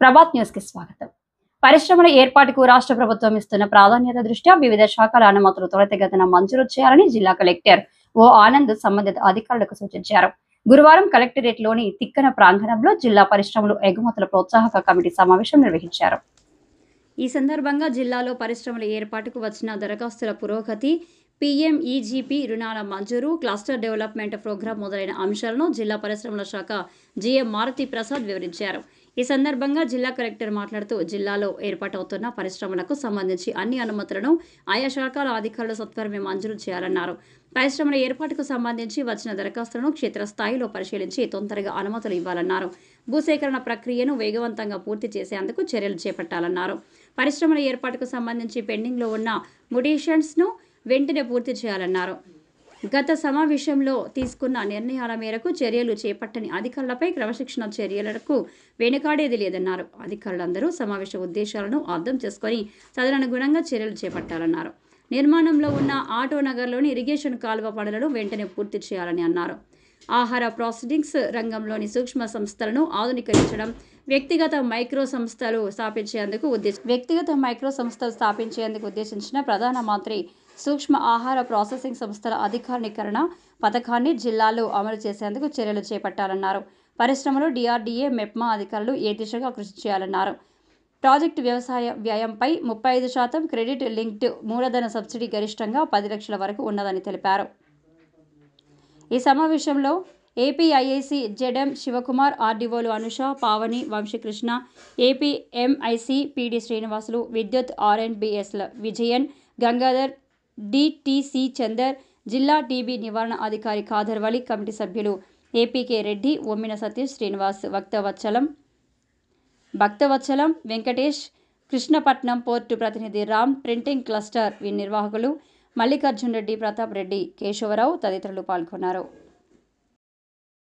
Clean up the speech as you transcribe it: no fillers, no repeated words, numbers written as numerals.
Prabhat news కి స్వాగతం. పరిశ్రమల ఏర్పాటుకు రాష్ట్ర ప్రభుత్వం ఇస్తున్న ప్రాధాన్యత దృష్ట్యా వివిధ శాఖల అనుమతులు త్వరితగతిన మంజూరు చేయాలని జిల్లా కలెక్టర్ ఓ ఆనంద్ సంబంధిత అధికారులకు సూచించారు. గురువారం కలెక్టరేట్ లోని తిక్కన ప్రాంగణంలో జిల్లా పరిశ్రమలు ఎగుమతుల ప్రోత్సాహక కమిటీ సమావేశం నిర్వహించారు. ఈ సందర్భంగా జిల్లాలో పరిశ్రమల ఏర్పాటుకు వచ్చిన దరఖాస్తుల పురోగతి, పీఎంఈజీపీ రుణాల మంజూరు, క్లస్టర్ డెవలప్మెంట్ ప్రోగ్రాం మొదలైన అంశాలను జిల్లా పరిశ్రమల శాఖ జీఎం మారుతి ప్రసాద్ వివరించారు. ఈ సందర్భంగా జిల్లా కలెక్టర్ మాట్లాడుతూ జిల్లాలో ఏర్పాటవుతున్న పరిశ్రమలకు సంబంధించి అన్ని అనుమతులను ఆయా శాఖల అధికారులు సత్వరమే మంజూరు చేయాలన్నారు. పరిశ్రమల ఏర్పాటుకు సంబంధించి వచ్చిన దరఖాస్తులను క్షేత్రస్థాయిలో పరిశీలించి తొందరగా అనుమతులు ఇవ్వాలన్నారు. భూసేకరణ ప్రక్రియను వేగవంతంగా పూర్తి చేసేందుకు చర్యలు చేపట్టాలన్నారు. పరిశ్రమల ఏర్పాటుకు సంబంధించి పెండింగ్లో ఉన్న ముటేషన్స్ను వెంటనే పూర్తి చేయాలన్నారు. గత సమావేశంలో తీసుకున్న నిర్ణయాల మేరకు చర్యలు చేపట్టని అధికారులపై క్రమశిక్షణ చర్యలకు వెనుకాడేది లేదన్నారు. అధికారులందరూ సమావేశ ఉద్దేశాలను అర్థం చేసుకుని తదనుగుణంగా చర్యలు చేపట్టాలన్నారు. నిర్మాణంలో ఉన్న ఆటోనగర్లోని ఇరిగేషన్ కాలువ పనులను వెంటనే పూర్తి చేయాలని అన్నారు. ఆహార ప్రాసెసింగ్స్ రంగంలోని సూక్ష్మ సంస్థలను ఆధునీకరించడం, వ్యక్తిగత మైక్రో సంస్థలు స్థాపించేందుకు ఉద్దేశించిన ప్రధానమంత్రి సూక్ష్మ ఆహార ప్రాసెసింగ్ సంస్థల అధికారీకరణ పథకాన్ని జిల్లాలో అమలు చేసేందుకు చర్యలు చేపట్టాలన్నారు. పరిశ్రమలు, డిఆర్డీఏ, మెప్మా అధికారులు ఏ దిశగా కృషి చేయాలన్నారు. ప్రాజెక్టు వ్యవసాయ వ్యయంపై 35% క్రెడిట్ లింక్డ్ మూలధన సబ్సిడీ గరిష్టంగా 10 లక్షల వరకు ఉన్నదని తెలిపారు. ఈ సమావేశంలో ఏపీఐఐసి జెడ్ఎం శివకుమార్, ఆర్డీఓలు అనుష, పావని, వంశీకృష్ణ, ఏపీఎంఐసి పీడీ శ్రీనివాసులు, విద్యుత్ ఆర్ఎండ్బీఎస్ల విజయన్, గంగాధర్, డిటిసి చందర్, జిల్లా టీబీ నివారణ అధికారి ఖాదర్ వలి, కమిటీ సభ్యులు ఏపీకే రెడ్డి, ఒమ్మిన సతీష్, శ్రీనివాస్, భక్తవత్సలం, వెంకటేష్, కృష్ణపట్నం పోర్టు ప్రతినిధి రామ్, ప్రింటింగ్ క్లస్టర్ నిర్వాహకులు మల్లికార్జున్ రెడ్డి, ప్రతాప్ రెడ్డి, కేశవరావు తదితరులు పాల్గొన్నారు.